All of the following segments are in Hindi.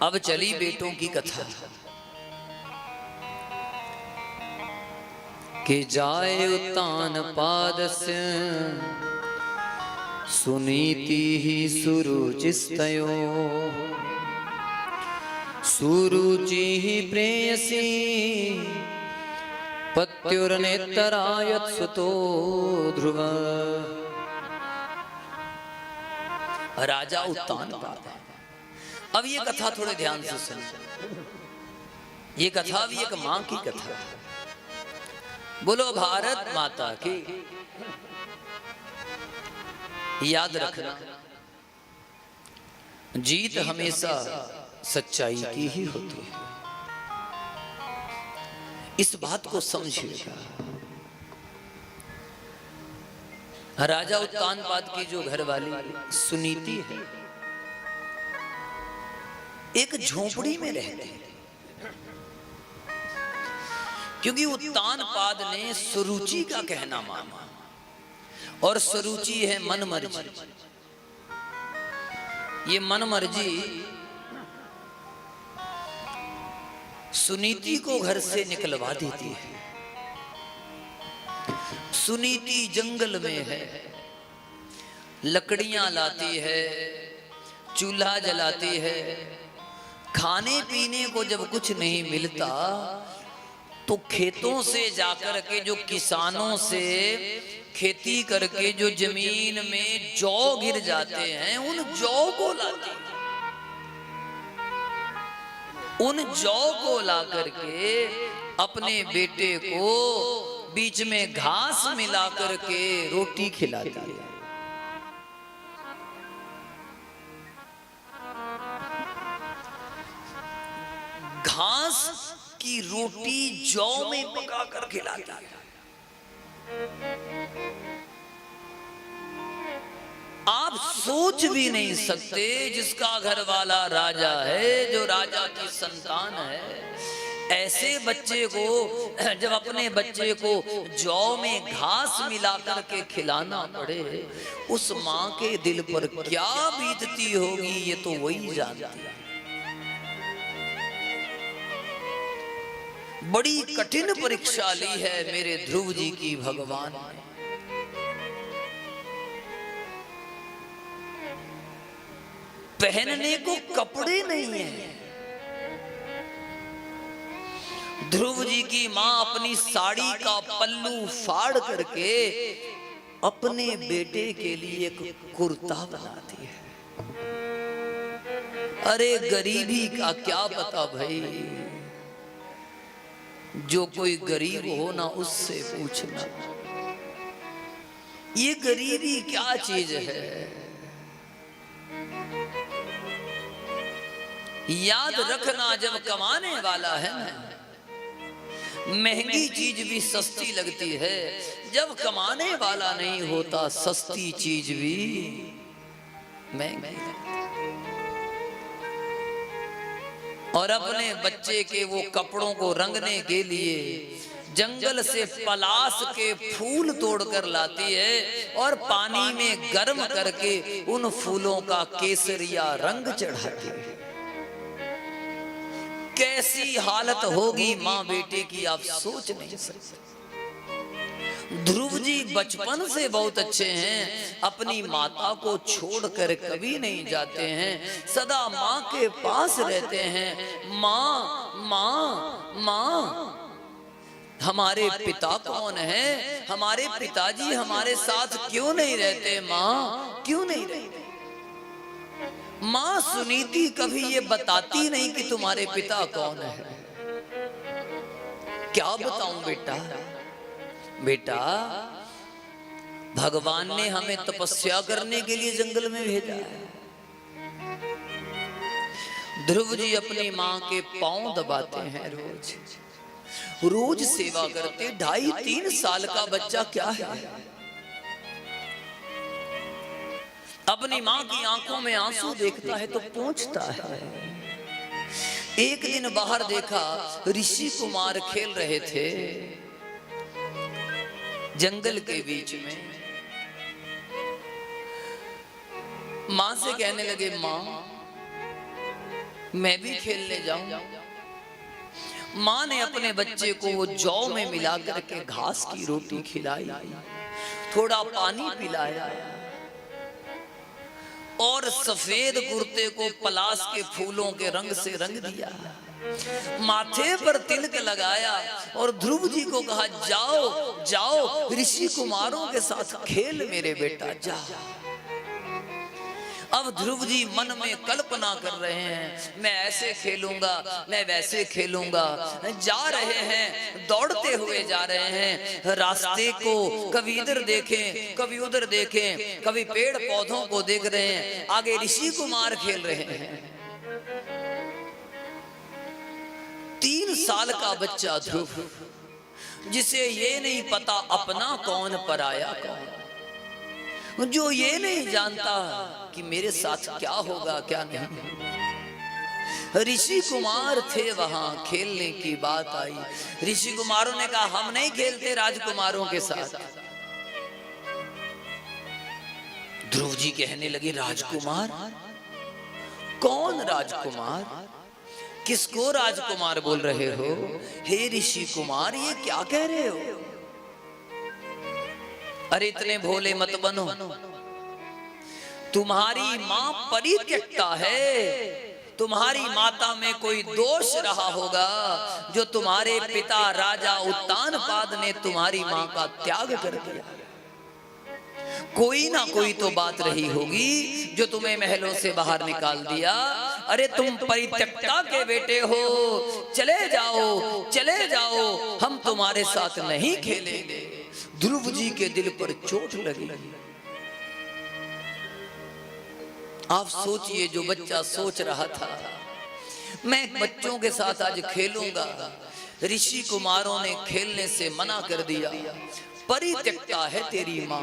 अब चली बेटों की कथा कि जाए उत्तान पादस्य सुनीति ही सुरुचिस्तयो सुरुचि ही प्रेयसी पत्युर्नेतरायत सुतो ध्रुव। राजा उत्तान पाद। अब ये कथा थोड़े ध्यान से सुनो। ये कथा भी एक मां की कथा है। बोलो भारत माता की। याद रखना, जीत हमेशा सच्चाई की ही होती है। इस बात को समझिएगा। राजा उत्तानपाद की जो घरवाली सुनीति है, एक झोपड़ी में रहती है, क्योंकि उत्तानपाद ने सुरुचि का कहना माना, और सुरुचि है मन मर्जी। ये मन मर्जी सुनीति को घर से निकलवा देती है। सुनीति जंगल में है, लकड़ियां लाती है, चूल्हा जलाती है। खाने पीने को जब कुछ नहीं मिलता तो खेतों से जाकर के, जो किसानों से खेती करके जो जमीन में जौ गिर जाते हैं, उन जौ को लाती है। उन जौ को ला करके अपने बेटे को बीच में घास मिला करके रोटी खिलाती है। घास की रोटी जौ में पका कर खिलाती है। आप सोच भी नहीं सकते, जिसका घर वाला राजा है, जो राजा की संतान है, ऐसे बच्चे को, जब अपने बच्चे को जौ में घास मिलाकर के खिलाना पड़े, उस मां के दिल पर क्या बीतती होगी, ये तो वही जानती है। बड़ी कठिन परीक्षा ली है मेरे ध्रुव जी की भगवान ने। पहनने को कपड़े नहीं है। ध्रुव जी की मां अपनी साड़ी का पल्लू फाड़ करके अपने बेटे के लिए एक कुर्ता बनाती है। अरे गरीबी का क्या पता भाई, जो कोई गरीब हो ना उससे पूछना, ये गरीबी क्या चीज है। याद रखना, जब कमाने वाला है ना, महंगी चीज भी सस्ती लगती है। जब कमाने वाला नहीं होता, सस्ती चीज भी महंगी लगती है। और अपने बच्चे के वो कपड़ों को रंगने के लिए जंगल से पलाश के फूल तोड़कर लाती है, और पानी में गर्म करके उन फूलों का केसरिया रंग चढ़ाती है। कैसी हालत होगी माँ बेटे की, आप सोच नहीं सकते। ध्रुव जी बचपन से बहुत अच्छे हैं, अपनी माता को छोड़कर कभी नहीं जाते हैं, सदा माँ के पास रहते हैं। माँ माँ माँ। हमारे पिता कौन है, हमारे पिताजी हमारे साथ क्यों नहीं रहते, माँ क्यों नहीं रहते। माँ सुनीति कभी ये बताती नहीं कि तुम्हारे पिता कौन है। क्या बताऊं बेटा, बेटा भगवान ने हमें तपस्या करने के लिए जंगल में भेजा है। ध्रुव जी अपनी माँ के पांव दबाते हैं, रोज रोज सेवा करते। 2.5-3 साल का बच्चा क्या है, अपनी माँ की आंखों में आंसू देखता है तो पूछता है। एक दिन बाहर देखा, ऋषि कुमार खेल रहे थे जंगल के बीच में। माँ से कहने लगे, माँ मैं भी खेलने जाऊं। माँ ने अपने बच्चे को वो जौ में मिला करके घास की रोटी खिलाई, थोड़ा पानी पिलाया और सफेद कुर्ते को पलाश के फूलों के रंग से रंग दिया, माथे पर तिलक लगाया और ध्रुव जी को कहा, जाओ जाओ ऋषि कुमारों के साथ खेल मेरे बेटा, जा। अब ध्रुव जी मन में कल्पना कर रहे हैं, मैं ऐसे खेलूंगा, मैं वैसे खेलूंगा। जा रहे हैं, दौड़ते हुए जा रहे हैं, रास्ते को कभी इधर देखें, कभी उधर देखें, कभी पेड़ पौधों को देख रहे हैं, आगे ऋषि कुमार खेल रहे हैं। 3 साल का बच्चा ध्रुव, जिसे ये नहीं पता अपना कौन पराया कौन, जो ये नहीं जानता कि मेरे साथ क्या होगा क्या नहीं। ऋषि कुमार थे वहां, खेलने की बात आई, ऋषि कुमारों ने कहा, हम नहीं खेलते राजकुमारों के साथ। ध्रुव जी कहने लगे, राजकुमार? कौन राजकुमार? किसको राजकुमार बोल रहे हो? हे ऋषि कुमार, ये क्या कह रहे हो? अरे इतने भोले मत बनो, तुम्हारी मां परित्यक्ता है, तुम्हारी माता में कोई दोष रहा होगा जो तुम्हारे पिता राजा उत्तानपाद ने तुम्हारी मां का त्याग कर दिया। कोई ना कोई तो बात रही होगी जो तुम्हें महलों से बाहर निकाल दिया। अरे तुम परित्यक्ता के बेटे हो, चले जाओ चले जाओ, हम तुम्हारे साथ नहीं खेलेंगे। ध्रुव जी के दिल पर चोट लगी। आप सोचिए, जो बच्चा सोच रहा था मैं बच्चों के साथ आज खेलूंगा, ऋषि कुमारों ने खेलने से मना कर दिया, परित्यक्ता है तेरी मां।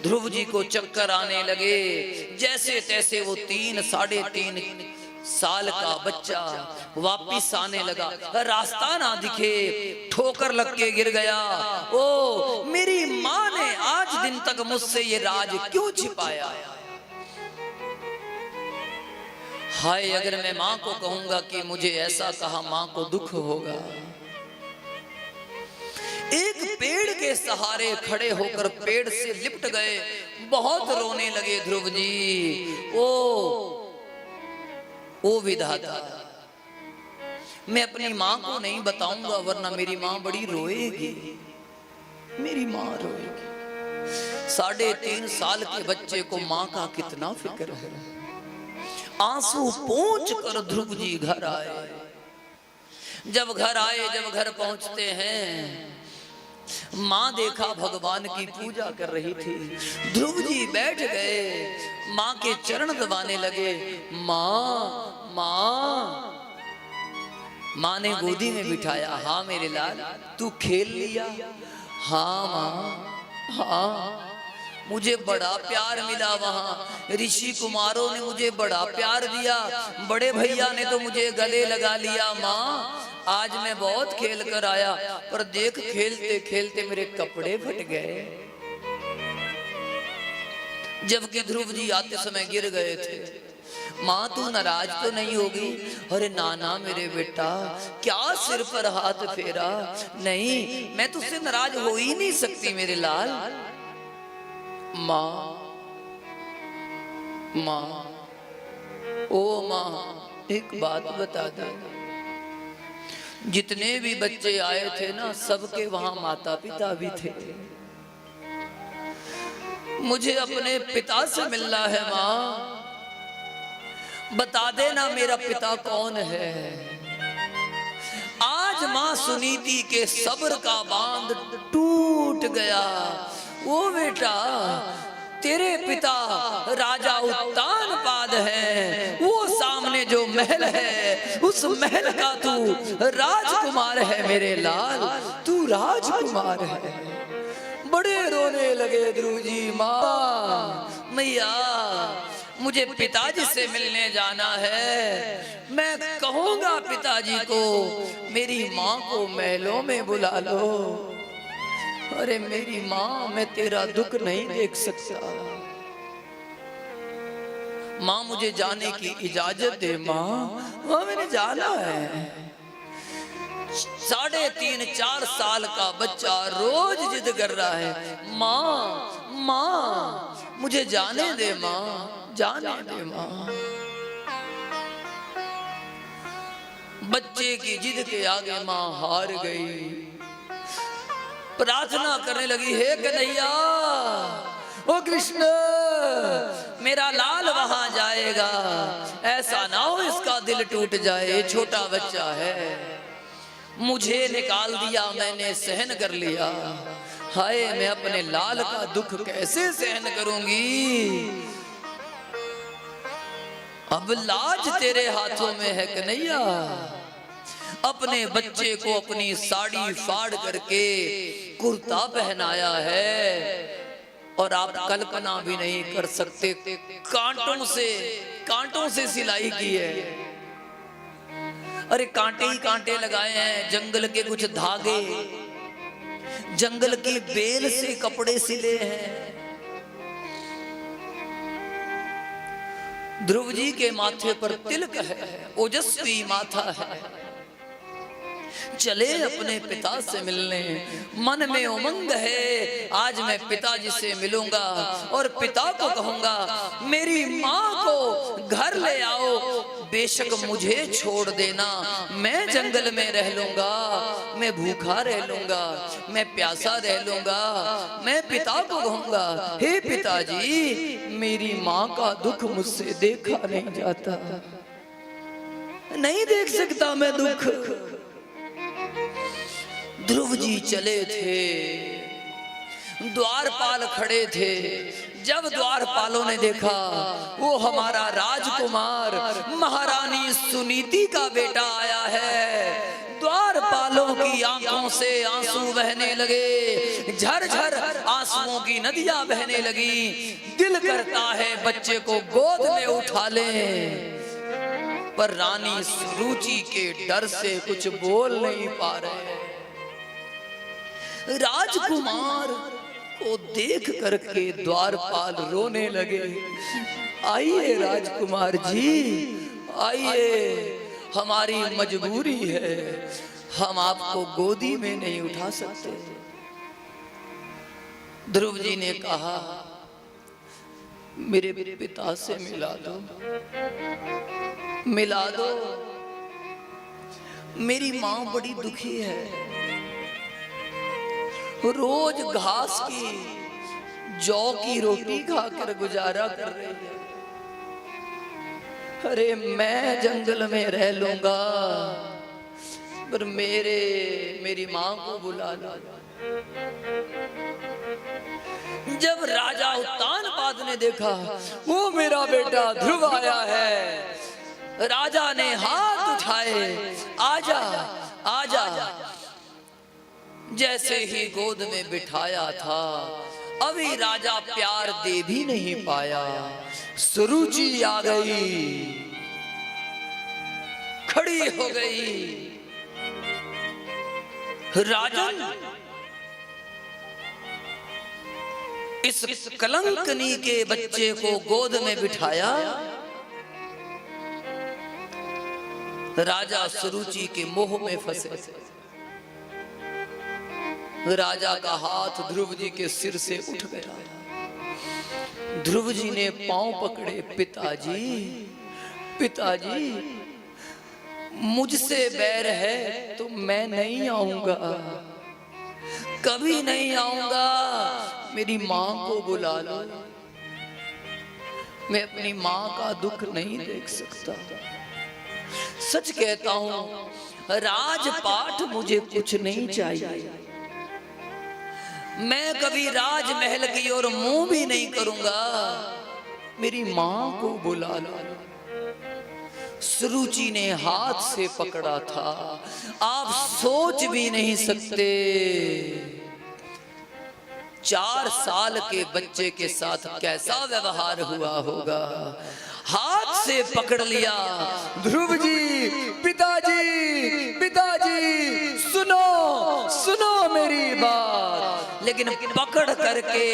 ध्रुव जी को चक्कर आने लगे, जैसे तैसे वो 3-3.5 साल का बच्चा वापिस आने लगा, रास्ता ना दिखे, ठोकर लग के गिर गया। ओ मेरी माँ ने आज दिन तक मुझसे ये राज क्यों छिपाया? हाय, अगर मैं माँ को कहूंगा कि मुझे ऐसा कहा, माँ को दुख होगा। एक पेड़ के सहारे खड़े होकर पेड़ से लिपट गए, बहुत रोने लगे ध्रुव जी। ओ विधाता, मैं अपनी माँ को नहीं बताऊंगा वरना मेरी माँ बड़ी रोएगी, मेरी माँ रोएगी। 3.5 साल के बच्चे को माँ का कितना फिक्र है। आंसू पोंछ कर ध्रुव जी घर आए। जब घर पहुंचते हैं, माँ देखा भगवान की पूजा कर रही थी। ध्रुव जी बैठ गए, माँ के चरण दबाने लगे। माँ माँ, माँ ने गोदी में बिठाया। हाँ मेरे लाल, तू खेल लिया? हाँ माँ, हाँ, मुझे बड़ा प्यार मिला वहां, ऋषि कुमारों ने मुझे बड़ा प्यार दिया, बड़े भैया ने तो मुझे गले लगा लिया। माँ, आज मैं बहुत खेल कर आया, पर देख खेलते खेलते मेरे कपड़े फट गए। जबकि ध्रुव जी आते समय गिर गए थे। माँ, तू नाराज तो नहीं होगी? अरे नाना मेरे बेटा, क्या सिर पर हाथ फेरा? नहीं, मैं तुझसे नाराज हो ही नहीं सकती मेरे लाल। माँ, माँ, ओ माँ, एक बात बता दे। जितने भी बच्चे आए थे ना, सबके वहां माता पिता भी थे। मुझे अपने पिता से मिलना है माँ, बता देना मेरा पिता कौन है। आज माँ सुनीति के सब्र का बांध टूट गया। वो बेटा, तेरे पिता राजा उत्तानपाद है, वो सामने जो महल है उस महल का तू राजकुमार है मेरे लाल, तू राजकुमार है। बड़े रोने लगे ध्रुव जी। माँ, मैया, मुझे पिताजी से मिलने जाना है। मैं कहूंगा पिताजी को मेरी माँ को महलों में बुला लो। अरे मेरी माँ, मैं तेरा दुख नहीं देख सकता। माँ मुझे जाने की इजाजत दे माँ, माँ मैंने जाना है। 3.5-4 साल का बच्चा रोज जिद कर रहा है, माँ माँ मुझे जाने दे माँ, जाने दे माँ। बच्चे की जिद के आगे माँ हार गई, प्रार्थना करने लगी, हे कन्हैया, ओ कृष्ण, मेरा लाल वहां जाएगा, ऐसा ना हो इसका दिल टूट जाए, छोटा बच्चा है, मुझे निकाल दिया मैंने, सहन कर लिया, हाय मैं अपने लाल का दुख कैसे सहन करूंगी। अब लाज तेरे हाथों में है कन्हैया। अपने बच्चे को अपनी साड़ी फाड़ करके कुर्ता पहनाया है, और आप कल्पना भी नहीं कर सकते, कांटों से सिलाई की है। अरे कांटे ही कांटे लगाए हैं, जंगल के कुछ धागे, जंगल की बेल से कपड़े सिले हैं। ध्रुव जी के माथे पर तिलक है, ओजस्वी माथा है, चले अपने पिता से मिलने, मन में उमंग है, आज मैं पिताजी से मिलूंगा और पिता को कहूंगा मेरी माँ को घर ले आओ, बेशक मुझे छोड़ देना, मैं जंगल में रह लूंगा, मैं भूखा रह लूंगा, मैं प्यासा रह लूंगा, मैं पिता को कहूंगा, हे पिताजी मेरी माँ का दुख मुझसे देखा नहीं जाता, नहीं देख सकता मैं दुख। ध्रुव जी चले थे, द्वारपाल खड़े थे, जब द्वारपालों ने देखा वो हमारा राजकुमार महारानी सुनीति का बेटा आया है, द्वारपालों की आंखों से आंसू बहने लगे, झरझर आंसुओं की नदियां बहने लगी, दिल करता है बच्चे को गोद में उठा लें, पर रानी सुरुचि के डर से कुछ बोल नहीं पा रहे। राजकुमार को देख करके द्वारपाल रोने लगे, आइए राजकुमार जी आइए, हमारी मजबूरी है, हम आपको गोदी में नहीं उठा सकते। ध्रुव जी ने कहा मेरे पिता से मिला दो, मिला दो, मेरी माँ बड़ी दुखी है, रोज घास की जौ की रोटी खाकर गुजारा कर रही है, अरे मैं जंगल में रह लूंगा, पर मेरी माँ को बुला लो। जब राजा उत्तानपाद ने देखा वो मेरा बेटा ध्रुव आया है, राजा ने हाथ उठाए, आजा आजा, जैसे ही गोद में बिठाया था, अभी राजा प्यार दे भी नहीं पाया, सुरुचि आ गई, खड़ी हो गई। राजन इस कलंकनी के बच्चे को गोद में बिठाया, राजा सुरुचि के मोह में फंसे। राजा का हाथ ध्रुव जी के सिर से उठ गया, ध्रुव जी ने पांव पकड़े, पिताजी पिताजी मुझसे बैर है तो मैं नहीं आऊंगा, कभी नहीं आऊंगा, मेरी माँ को बुला लो, मैं अपनी माँ का दुख नहीं देख सकता। सच कहता हूं, राजपाट मुझे कुछ नहीं चाहिए, मैं कभी राजमहल की ओर मुंह भी नहीं करूंगा, मेरी माँ को बुला लो। सुरुचि ने हाथ से पकड़ा था, आप सोच भी नहीं सकते 4 साल के बच्चे के साथ कैसा व्यवहार हुआ होगा। हाथ से पकड़ लिया, ध्रुव जी पिताजी पिताजी सुनो सुनो मेरी बात, लेकिन पकड़ करके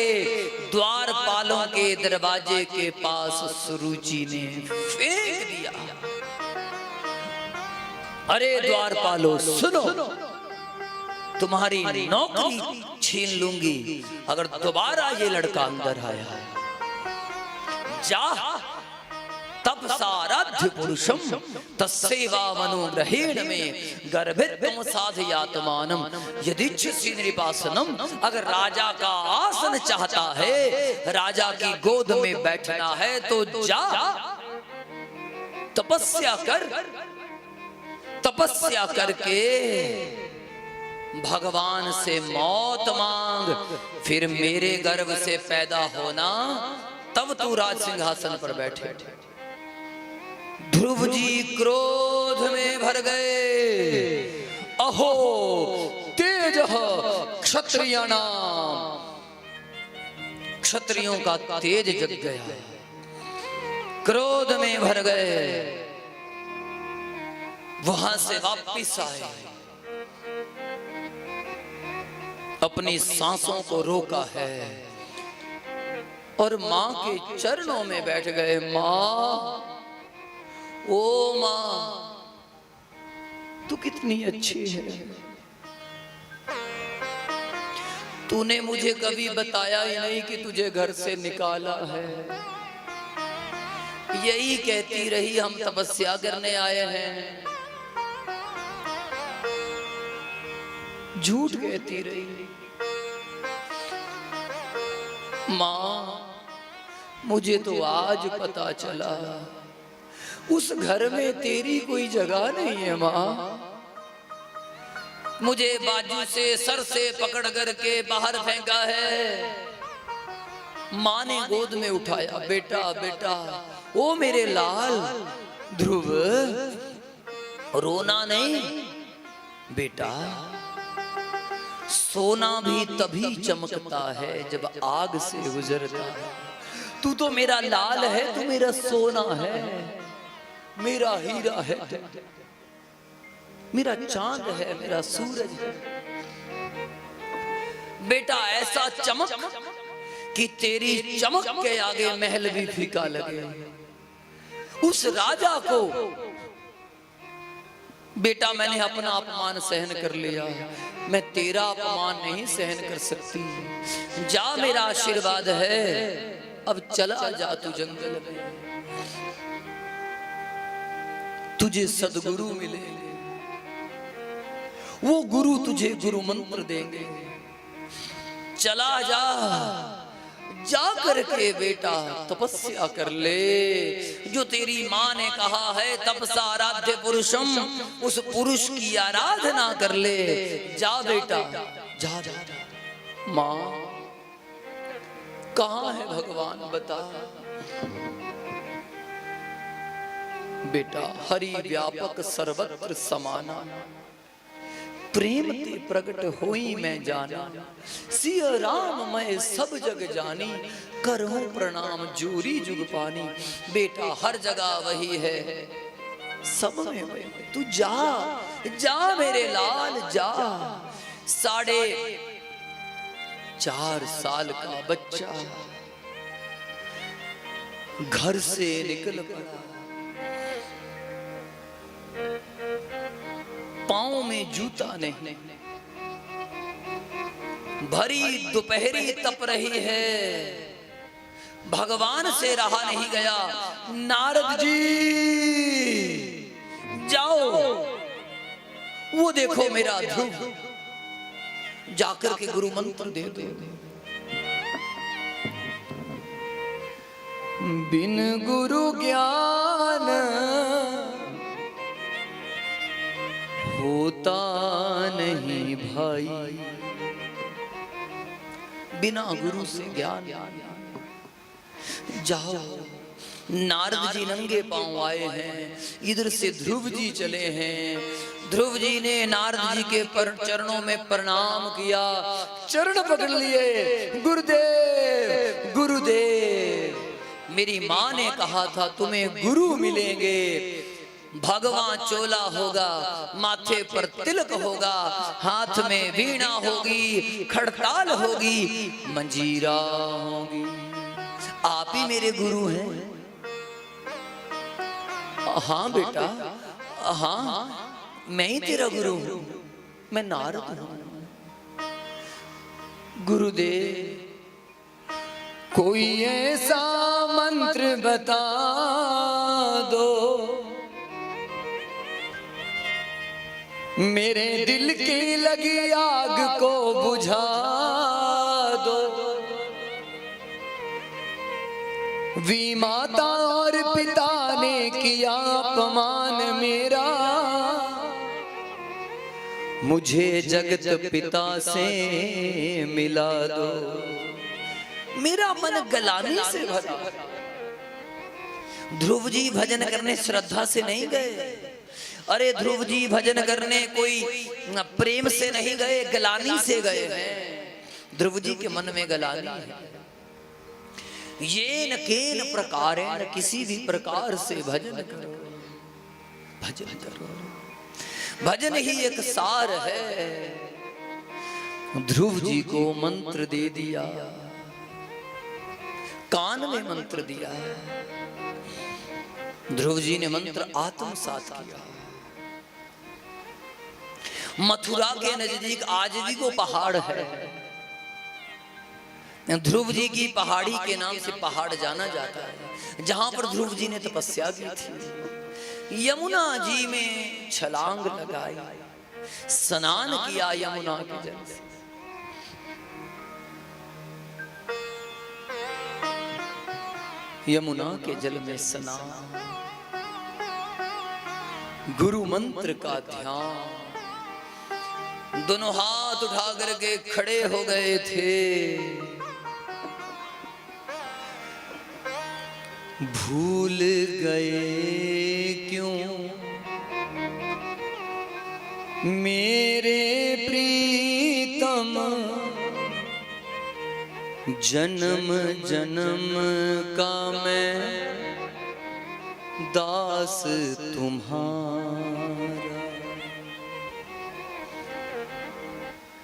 द्वारपालों के दरवाजे के पास सुरुचि ने फेंक दिया। अरे द्वारपालो सुनो, तुम्हारी नौकरी छीन लूंगी अगर दोबारा ये लड़का अंदर आया। जा तब साराध्य पुरुषम तस्सेवा मनोग्रहेण में गर्भित्वम साधयात्मानम यदिच्छसि निपासनम। अगर राजा का आसन चाहता है, राजा की गोद में बैठना है तो जा तपस्या कर। तपस्या करके भगवान से मौत मांग, फिर मेरे गर्भ से पैदा होना, तब तू राज सिंहासन पर बैठे। ध्रुव जी क्रोध में भर गए। अहो तेज क्षत्रियाणाम, क्षत्रियों का तेज जग गया। क्रोध में भर गए, वहां से वापिस आए, अपनी सांसों को रोका है और मां के चरणों में बैठ गए। मां, ओ मां, तू कितनी अच्छी है। तूने मुझे कभी बताया ही नहीं कि तुझे घर से निकाला है। यही कहती रही हम तपस्या करने आए हैं। झूठ कहती रही। मां, मुझे तो आज पता चला उस घर में तेरी कोई जगह नहीं है। मां, मुझे बाजू से सर से पकड़ करके बाहर फेंका है। मां ने गोद में उठाया। बेटा बेटा, ओ मेरे लाल ध्रुव, रोना नहीं बेटा। सोना भी तभी चमकता है जब आग से गुजरता है। तू तो मेरा लाल है, तू मेरा सोना है, मेरा हीरा है, मेरा चांद है, मेरा सूरज है। बेटा ऐसा चमक कि तेरी चमक के आगे महल भी फीका लगे। उस राजा को बेटा मैंने अपना अपमान सहन कर लिया, मैं तेरा अपमान नहीं सहन कर सकती। जा, मेरा आशीर्वाद है, अब चला जा तू जंगल में। तुझे सदगुरु मिलेंगे, वो गुरु तुझे गुरु मंत्र देंगे। चला जा, जा करके बेटा तपस्या कर ले। जो तेरी मां ने कहा है तपसा आराध्य पुरुषम, उस पुरुष की आराधना कर ले। जा बेटा, जा जा। मां, कहां है भगवान बता। बेटा, हरि व्यापक सर्वत्र समाना, प्रेम ते प्रकट होई मैं जाना। सिया राम मैं सब जग जानी, करहूं प्रणाम जोरी जुग पानी। बेटा हर जगह वही है, सब में वही। तू जा, जा मेरे लाल जा। 4.5 साल का बच्चा घर से निकल पड़ा, पांव में जूता नहीं। भरी दोपहरी तप रही है, भगवान से रहा नहीं गया। नारद जी जाओ, वो देखो मेरा ध्रुव, जाकर के गुरु मंत्र दे दो। बिन गुरु ज्ञान होता नहीं भाई, बिना गुरु से ज्ञान। जाओ। नारद जी नंगे पांव आए हैं, इधर से ध्रुव जी चले हैं। ध्रुव जी ने नारद जी के चरणों में प्रणाम किया, चरण पकड़ लिए। गुरुदेव गुरुदेव, मेरी मां ने कहा था तुम्हें गुरु मिलेंगे। भगवान चोला होगा, माथे पर तिलक होगा, हाथ में वीणा होगी, खड़ताल होगी, मंजीरा होगी। आप ही मेरे गुरु हैं। हाँ बेटा, हाँ मैं ही तेरा गुरु हूं, मैं नारद हूं। गुरुदेव कोई ऐसा मंत्र बता दो, मेरे दिल की लगी आग को बुझा दो। वी माता और पिता ने किया अपमान मेरा, मुझे जगत पिता से मिला दो। मेरा मन गलाने से भरा। ध्रुव जी भजन करने श्रद्धा से नहीं गए। अरे ध्रुव जी भजन करने कोई प्रेम से नहीं गए, गलानी से गए हैं। ध्रुव जी के मन में गलानी है। ये न केन प्रकार है, न किसी भी प्रकार से भजन करो, भजन करो। भजन ही एक सार है। ध्रुव जी को मंत्र दे दिया, कान में मंत्र दिया। ध्रुव जी ने मंत्र आत्मसात किया। मथुरा के नजदीक आज भी वो पहाड़ है। ध्रुव जी की पहाड़ी के नाम से पहाड़ जाना जाता है, जहां पर ध्रुव जी ने तपस्या की थी। यमुना जी में छलांग लगाई, स्नान किया यमुना के जल से। यमुना के जल में स्नान, गुरु मंत्र का ध्यान। दोनों हाथ उठा करके खड़े हो गए थे। भूल गए क्यों मेरे प्रीतम, जन्म जन्म का मैं दास तुम्हारा।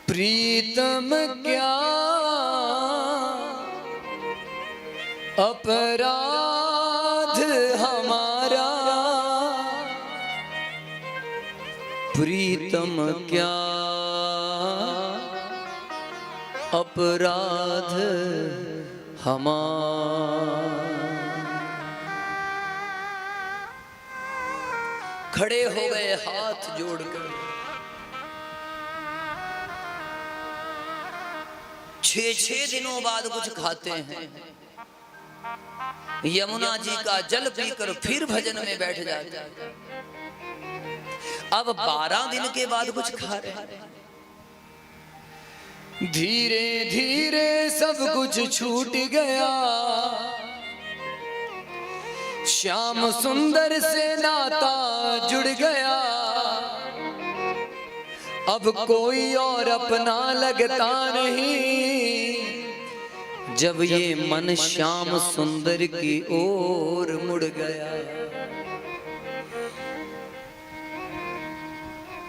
प्रीतम क्या अपराध हमारा, प्रीतम क्या अपराध हमारा। खड़े हो गए हाथ जोड़कर। 6 दिनों बाद कुछ खाते हैं। यमुना जी का जल पीकर फिर भजन में बैठ जाते हैं। अब 12 दिन के बाद कुछ खा रहे हैं। धीरे धीरे सब कुछ छूट गया। श्याम सुंदर से नाता जुड़ गया। अब कोई और अपना लगता नहीं, जब ये मन श्याम सुंदर की ओर मुड़ गया।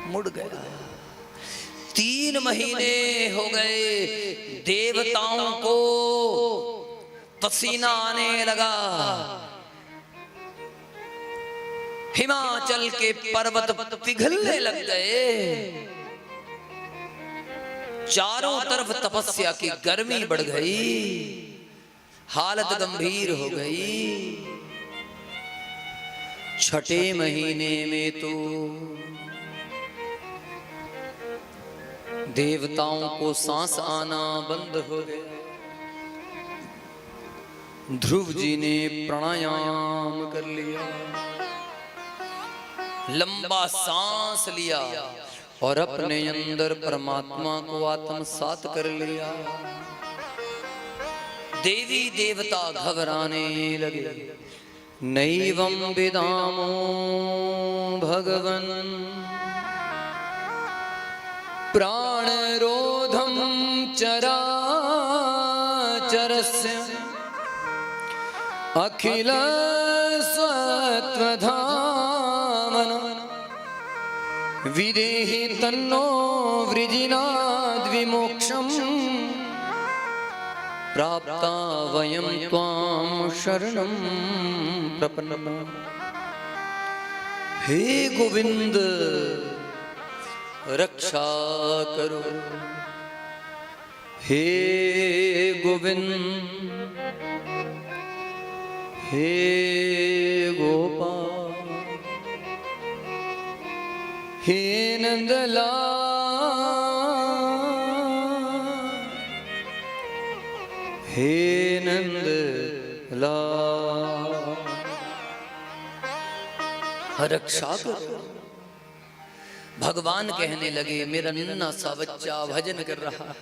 मुड़ गया। 3 महीने हो गए। देवताओं को पसीना आने लगा। हिमाचल के पर्वत पिघलने लग गए। चारों तरफ तपस्या की गर्मी बढ़ गई। हालत गंभीर हो गई। 6ठे महीने में तो देवताओं को सांस आना बंद हो गया। ध्रुव जी ने प्राणायाम कर लिया, लंबा सांस लिया और अपने अंदर परमात्मा को आत्मसात कर लिया। देवी देवता घबराने लगे। नैवं विदामो भगवन् प्राणरोधं चराचरस्य अखिल सत्वधाम विदेहि तन्नो वृजिनाद् विमोक्षम् प्राप्ता वयं त्वां शरणं प्रपन्नः। हे गोविंद रक्षा करो, हे गोविंद, हे गोपाल, हे नंदलाल, हे नंदलाल रक्षा करो। भगवान कहने लगे मेरा नन्हा सा बच्चा भजन कर रहा है,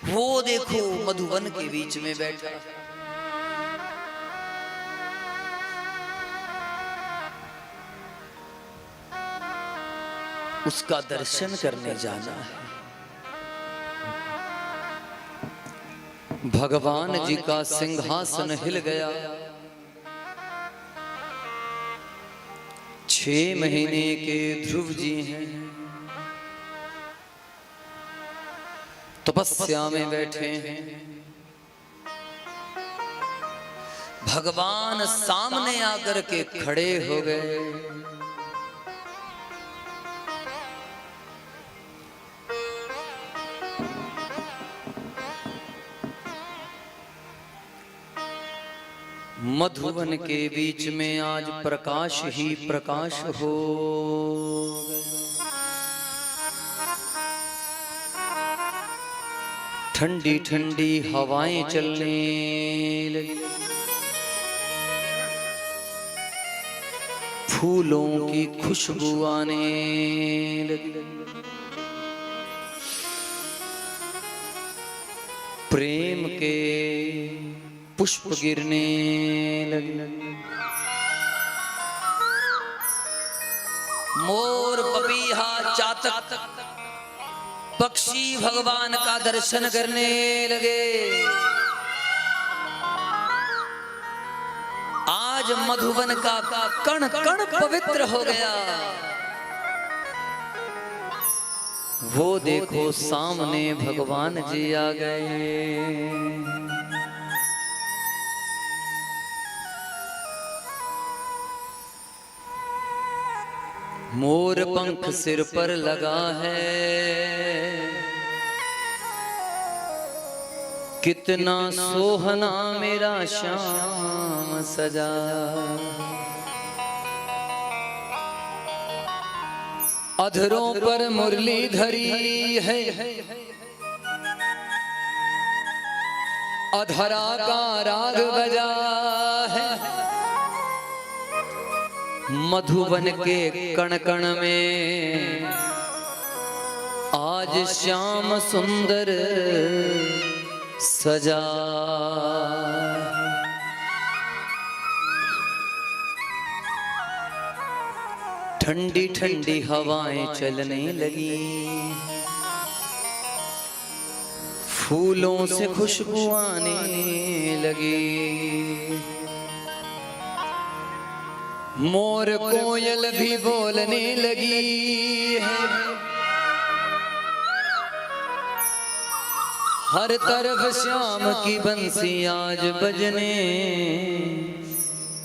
वो देखो मधुवन के बीच में बैठा, उसका दर्शन करने जाना है। भगवान जी का सिंहासन हिल गया। 6 महीने के ध्रुव जी हैं, तपस्या में बैठे हैं। भगवान सामने आकर के खड़े हो गए। मधुवन के बीच में आज प्रकाश ही प्रकाश हो गया। ठंडी ठंडी हवाएं चलने लगी, फूलों की खुशबू आने लगी, प्रेम के पुष्प गिरने लगे। मोर पपीहा चातक पक्षी भगवान का दर्शन करने लगे। आज मधुवन का कण कण पवित्र हो गया। वो देखो सामने भगवान जी आ गए। मोर पंख सिर पर लगा है, कितना सोहना मेरा श्याम सजा। अधरों पर मुरली धरी है, अधरा का राग बजा है। मधुवन के कण कण में आज श्याम सुंदर सजा। ठंडी ठंडी हवाएं चलने लगी, फूलों से खुशबू आने लगी। मोर कोयल भी बोलने लगी है, हर तरफ श्याम की बंसी आज बजने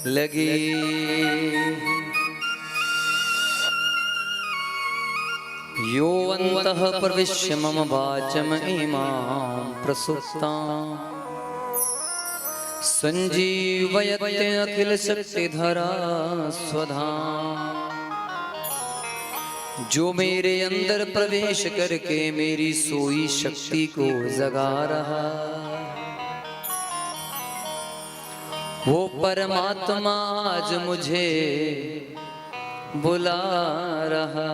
लगी। यो अन्तः प्रविश्य मम वाचम इमां प्रसुप्तां संजीवयते अखिल शक्तिधरा स्वधाम। जो मेरे अंदर प्रवेश करके मेरी सोई शक्ति को जगा रहा, वो परमात्मा आज मुझे बुला रहा।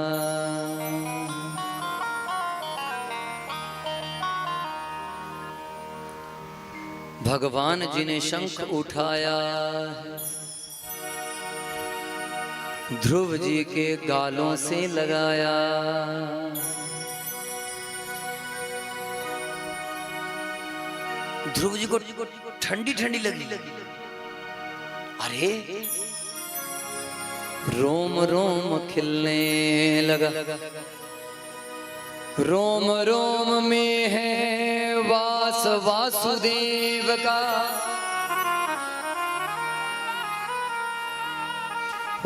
भगवान जी ने शंख उठाया, ध्रुव जी के गालों से लगाया। ध्रुव जी को ठंडी ठंडी लगी। अरे रोम रोम खिलने लगा। रोम रोम में है वास वासुदेव का।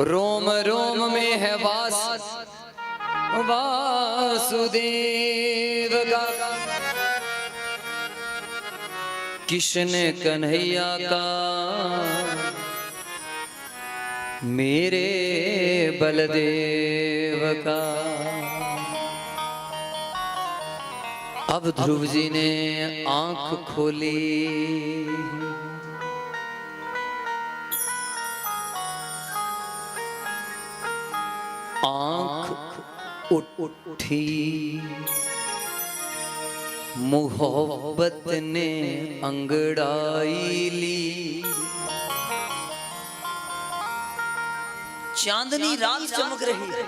रोम रोम में है वास वासुदेव का। कृष्ण कन्हैया का मेरे बलदेव का। अब ध्रुव जी ने आंख खोली। आंख उठी, मोहब्बत ने अंगड़ाई ली। चांदनी रात चमक रही है।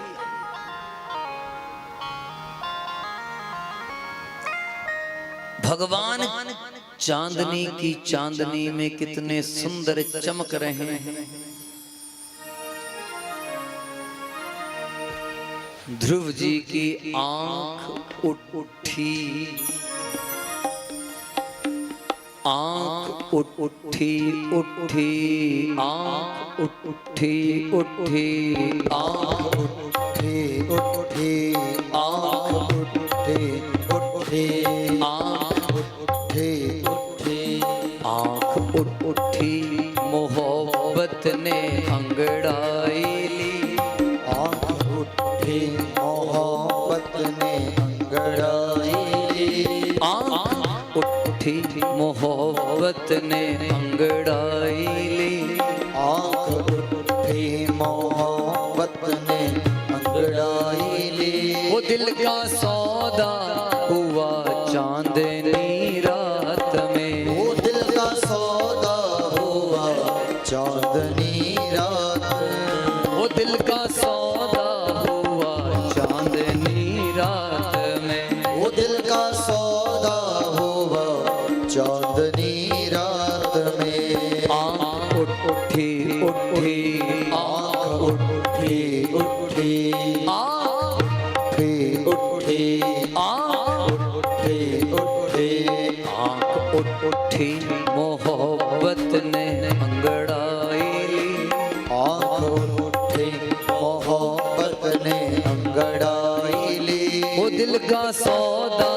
भगवान चांदनी की चांदनी में कितने सुंदर चमक रहे हैं। ध्रुव जी की आंख उठी। आंख उठी उठी, आंख उठी उठी, आंख उठी उठी, आंख उठी उठी, आंख उठी उठी, आंख उठी, मोहब्बत ने अंगड़ाई ली। आंख उठी, मोहब्बत ने अंगड़ाई ली। आंख उठी, मोहब्बत ने अंगड़ाई ली। आंख उठी, मोहब्बत ने अंगड़ाई ली। वो दिल का सौदा हुआ चांदनी रात में। वो दिल का सौदा हुआ चांदनी रात। वो दिल का सौदा हुआ चांदनी रात में। वो दिल का सौदा हुआ चांदनी रात में। आंख उठी उठी, आंख उठी उठी, आंख उठी, आंख उठी उठी, आंख उठी, मोहब्बत ने अंगड़ाई ली। आंख उठी, मोहब्बत ने अंगड़ाई ली। वो दिल का सौदा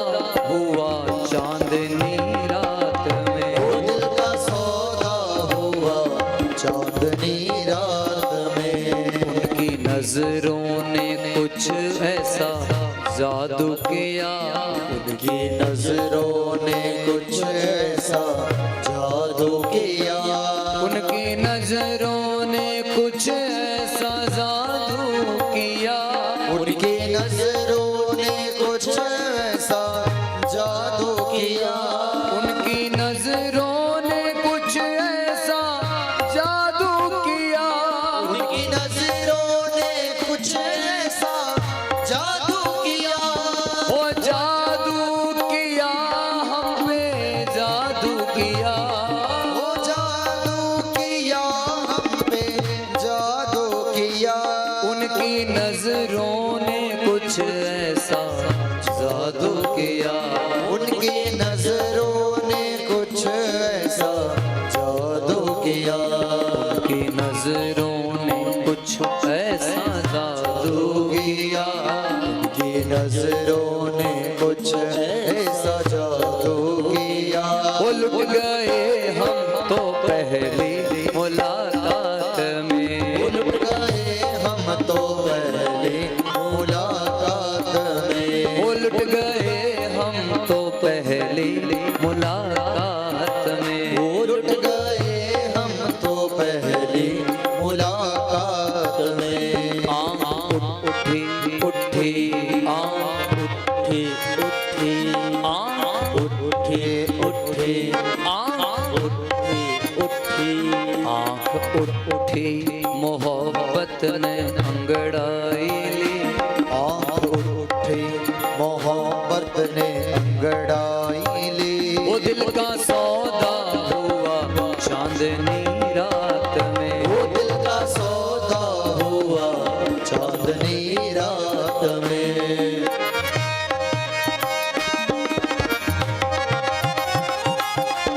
हुआ चांदनी रात में। वो दिल का सौदा हुआ चांदनी रात में। उनकी नजरों ने कुछ ऐसा जादू किया। उनकी नजरों ने कुछ ऐसा जादू किया। उनकी नजरों ने कुछ ऐसा जादू किया। उनकी नजरों ने कुछ ऐसा जादू किया। उनकी नजरों ने कुछ ऐसा जादू किया। उनकी नजरों ने कुछ ऐसा जादू किया। वो जादू किया हम पे, जादू किया। वो जादू किया हम पे, जादू किया। उनकी नजरों ने कुछ ऐसा जादू किया। उनकी नजरों ने कुछ ऐसा जादू किया। उनकी नजरों ने कुछ ऐसा जादू किया। उनकी नजरों ने कुछ ऐसा जादू किया। वो लुट गए हम तो पहली मुलाकात में। लुट गए हम तो पहली मुलाकात में। वो लुट गए हम तो पहली मुलाकात में। वो लुट गए हम तो पहली मुलाकात में। आंख उठी उठी, आंख चांदनी रात में।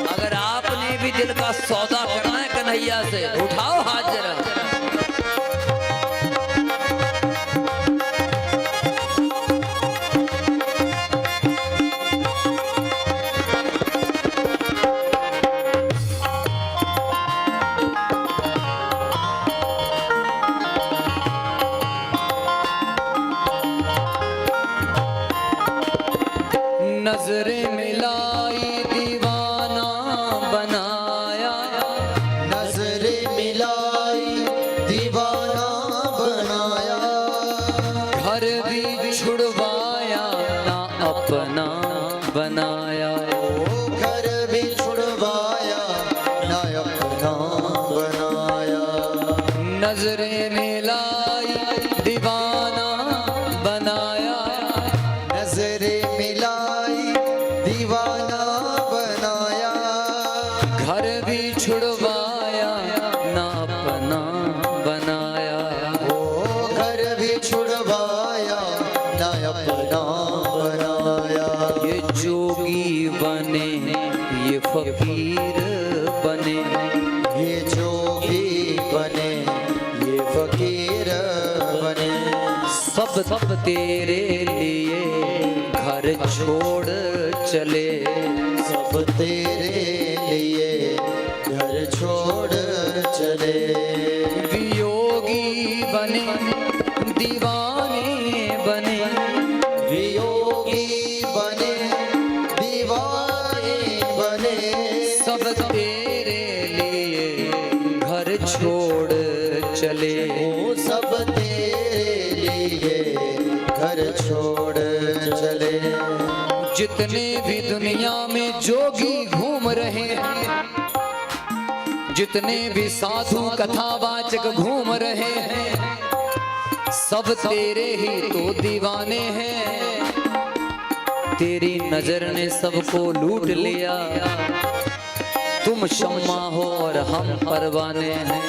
अगर आपने भी दिल का सौदा करना है कन्हैया से, उठाओ हाथ जरा। नजरें मिलाई दीवाना बनाया, नजरें मिलाई दीवाना बनाया, घर भी छुड़वाया ना अपना बनाया। ओ घर भी छुड़वाया ना अपना बनाया। नजरें मिलाई दीवाना बनाया, नजरें मिलाई दीवाना बनाया, घर भी छुड़वाया ना अपना बनाया। ओ घर भी छुड़वाया ना अपना बनाया। ये जोगी बने ये फकीर बने, ये जोगी बने ये फकीर बने, सब तेरे लिए घर छोड़ चले। सब तेरे लिए घर छोड़ चले। वियोगी बने दीवाने बने, वियोगी बने दीवाने बने, सब तेरे लिए घर छोड़ चले। वो सब तेरे लिए घर छोड़ चले। जितने भी दुनिया में जोगी घूम रहे हैं, जितने भी साधु कथावाचक घूम रहे हैं, सब तेरे ही तो दीवाने हैं। तेरी नजर ने सबको लूट लिया, तुम शम्मा हो और हम परवाने हैं।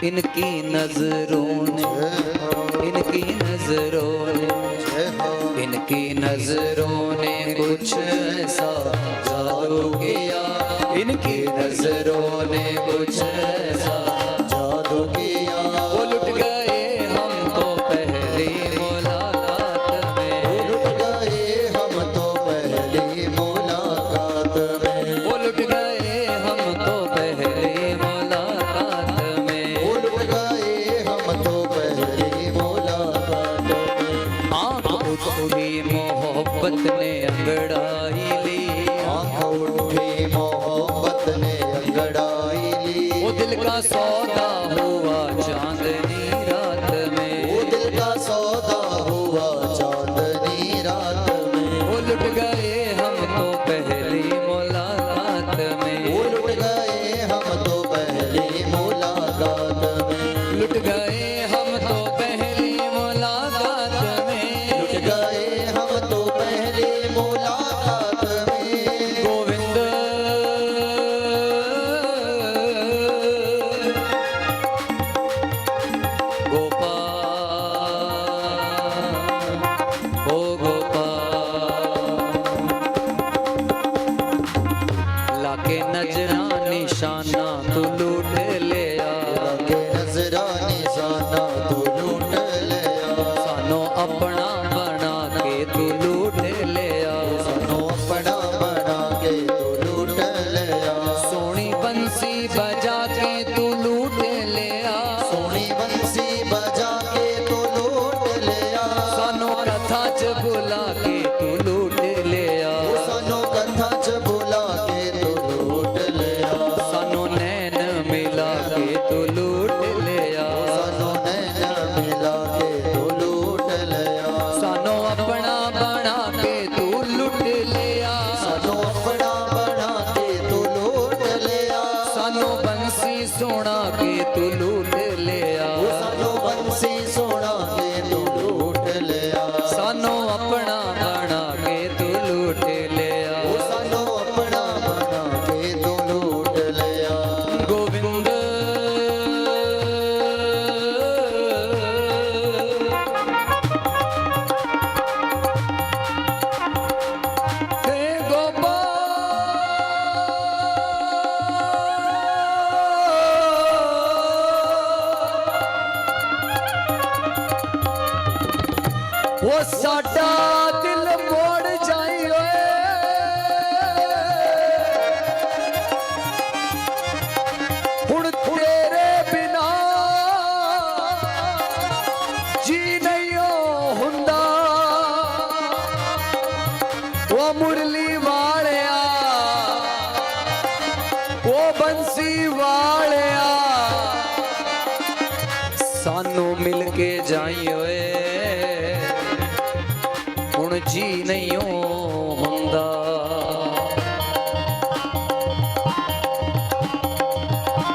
इनकी नजरों ने, इनकी नजरों ने, इनकी नजरों ने कुछ ऐसा जादू किया, इनकी नजरों ने कुछ ऐसा जादू किया। वो लुट गए हम तो पहली मुलाकात में, वो लुट गए हम तो पहली मुलाकात में, वो लुट गए हम तो पहली मुलाकात में। वो लुट गए हम तो पहली मुलाकात में। आँख उठी मोहब्बत ने अंगड़ाई ली, आँख उठी मोहब्बत ने अंगड़ाई ली, वो दिल का सौदा हुआ चांदनी रात में। वो दिल का सौदा हुआ चांदनी रात में। वो लुट गए हम तो पहली मुलाकात में, वो लुट गए हम तो पहली मुलाकात में, लुट गए हम तो पहली मुलाकात में। लुट गए हम तो पहली मुलाकात में। गोविंद गोपाल, ओ गोपाल, लाके नजरा निशाना तू लूट ले आ, के नजरा निशाना तू लूट ले आ, सानो अपना बना के तू लूट ले आ। सानू अपना बना के तू लूट ले आ, सोनी बंसी बजा के तू लूट ले आ, सोनी बंसी बजा वो साडा दिल मोड़ जाई ओए हुण तेरे बिना जी नहीं हुंदा वो मुरली वालिया वो बंसी वालिया सानू मिल के जाई ओए हुण जी नहीं हुंदा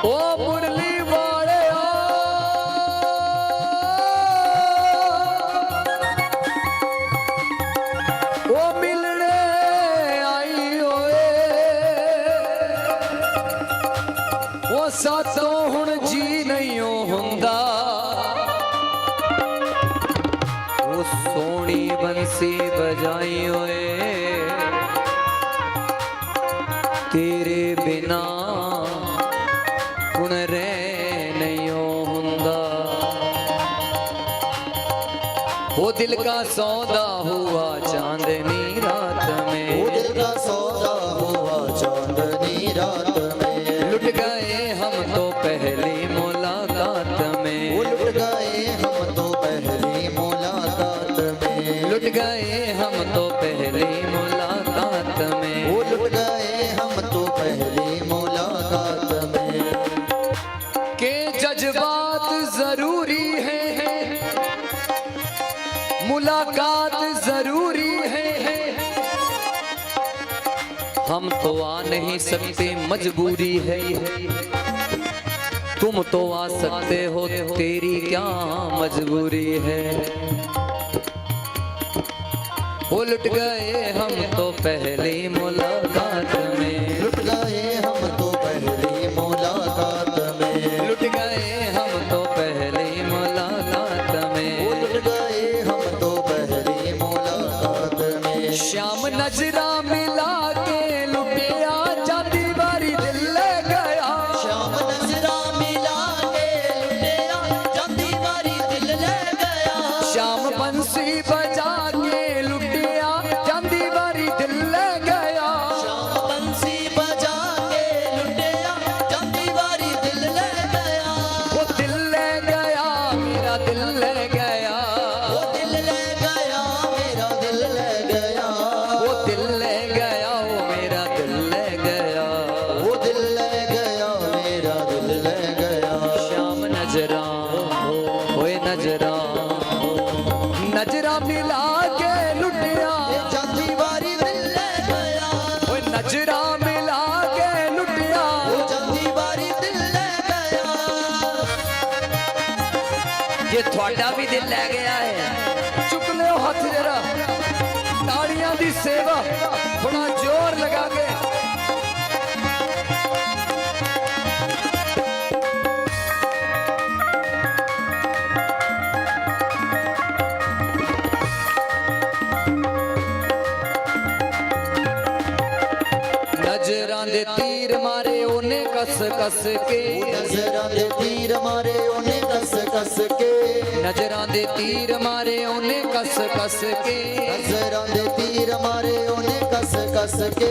ओ मुरली वालिया ओ मिलने आई ओए वो साथों हुण जी नहीं हुंदा वो सोनी बंसी बजाई ओए तेरे बिना हुण रह नहीं हुंदा वो दिल का सौदा हुआ चांदनी रात वो में दिल का सौदा हुआ चांदनी रात में लुट गए हम तो पहली मुलाकात में वो लुट गए हम तो पहली मुलाकात में लुट गए हम तो पहली मुलाकात में वो लुट गए हम तो पहली मुलाकात में के जज्बात जरूरी है मुलाकात जरूरी है हम तो आ नहीं सकते मजबूरी है तुम तो आ सकते हो तेरी क्या मजबूरी है वो लुट गए हम तो पहली मुलाकात में लुट गए हम तो पहली मुलाकात में लुट गए हम तो पहली मुलाकात वो में लुट गए हम तो पहली मुलाकात में श्याम नजरा मिला के लुटिया जाती बारी दिल ले गया श्याम नजरा मिला के लुटेरा जाती बारी दिल ले गया श्याम बंसी बजा के लुटिया जाती बारी दिल ले गया श्याम बंसी बजा के लुटेरा जाती बारी दिल ले गया वो दिल ले गया मेरा दिल ले गया वो दिल ले गया मेरा दिल ले गया वो दिल ले गया वो मेरा दिल ले गया वो दिल ले गया मेरा दिल ले गया श्याम नजरा ओए नजरा नजरा मिला के लुटिया जाती बारी दिल ले गया ओए नजरा मिला के लुटिया वो जाती बारी दिल ले गया ये थोड़ा भी दिल ले गया है चुक लो हथ जरा ताड़ियां दी सेवा थोड़ा जोर लगा के नजरां दे तीर मारे ओने कस कस के नजरां दे तीर मारे ओने कस कस के नजरां दे तीर मारे ओने कस कस के नजरां दे तीर मारे ओने कस कस के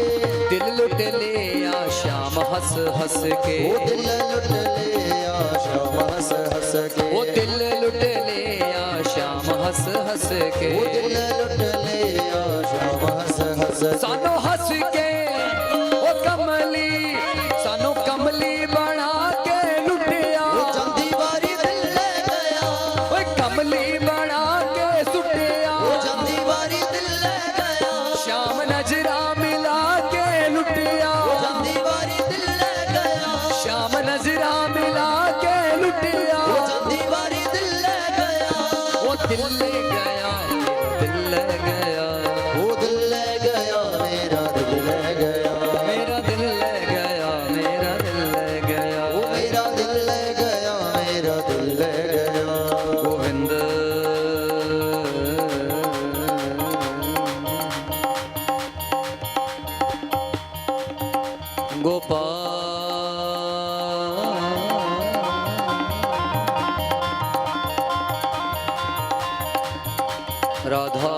दिल लुट ले आ श्याम हंस हंस के वो दिल लुट ले आ श्याम हंस हंस के वो दिल लुट ले आ श्याम हंस हंस के वो दिल लुट ले आ श्याम हंस हंस के सानू हंस के वो कमली सानू कमली बना के लुटिया वो जाती बारी दिल ले गया ओए कमली बना के सुटिया वो जाती बारी दिल ले गया श्याम नजरा मिला के लुटिया वो जाती बारी दिल ले गया श्याम नजरा मिला के लुटिया वो जाती बारी दिल ले गया वो दिल ले गया दिल ले गया वो दिल ले गया मेरा दिल ले गया मेरा दिल ले गया मेरा दिल ले गया वो मेरा दिल ले गया मेरा दिल ले गया गोविंद गोपाल राधा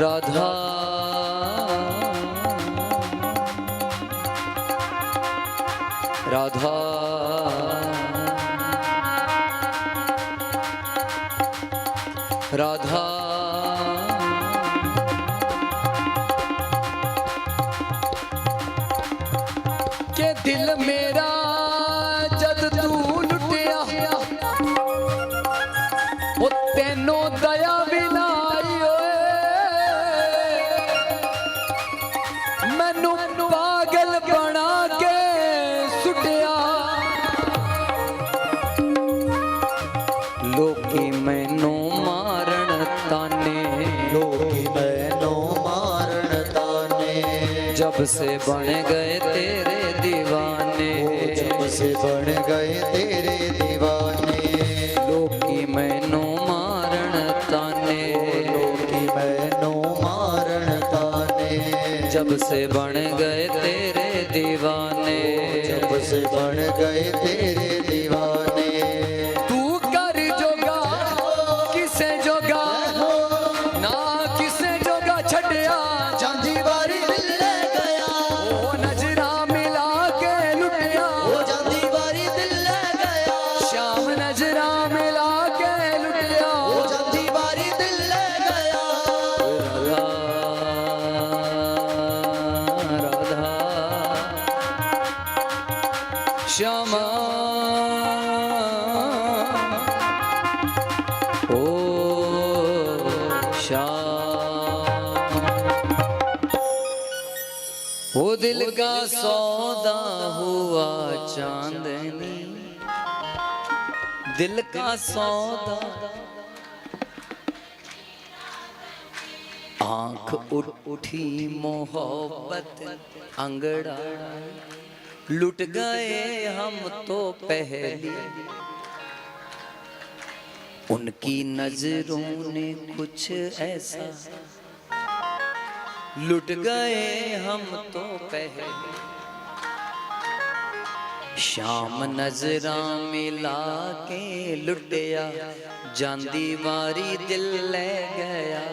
राधा राधा राधा के दिल मेरा जद तू लुटिया वो तेनों दया बिना आई मैनू पागल बना के सुटिया लोकी मैनू मारण ताने लोकी मैनू मारण ताने जब से बन गए तेरे दीवाने जब से बन गए तेरे दीवाने लोकी मैनू मारण ताने लोकी मैनू मारण ताने जब से बन गए तेरे दीवाने जब से बन गए तेरे दीवाने तू कर जोगा किसे जोगा ना किसे जोगा छड़िया चांदी वारी दिल ले गया ओ नजरा मिला के लुटिया ओ चांदी वारी दिल ले गया श्याम नजरा मिला के लुटिया ओ चांदी वारी दिल ले गया राधा श्यामा ओ श्याम ओ दिल का सौदा हुआ चांदनी दिल का सौदा आंख उठी मोहब्बत अंगड़ा लुट गए हम तो पहले उनकी नजरों ने कुछ ऐसा लुट गए हम तो पहले शाम नजरा मिला के लुटिया जांदी वारी दिल ले गया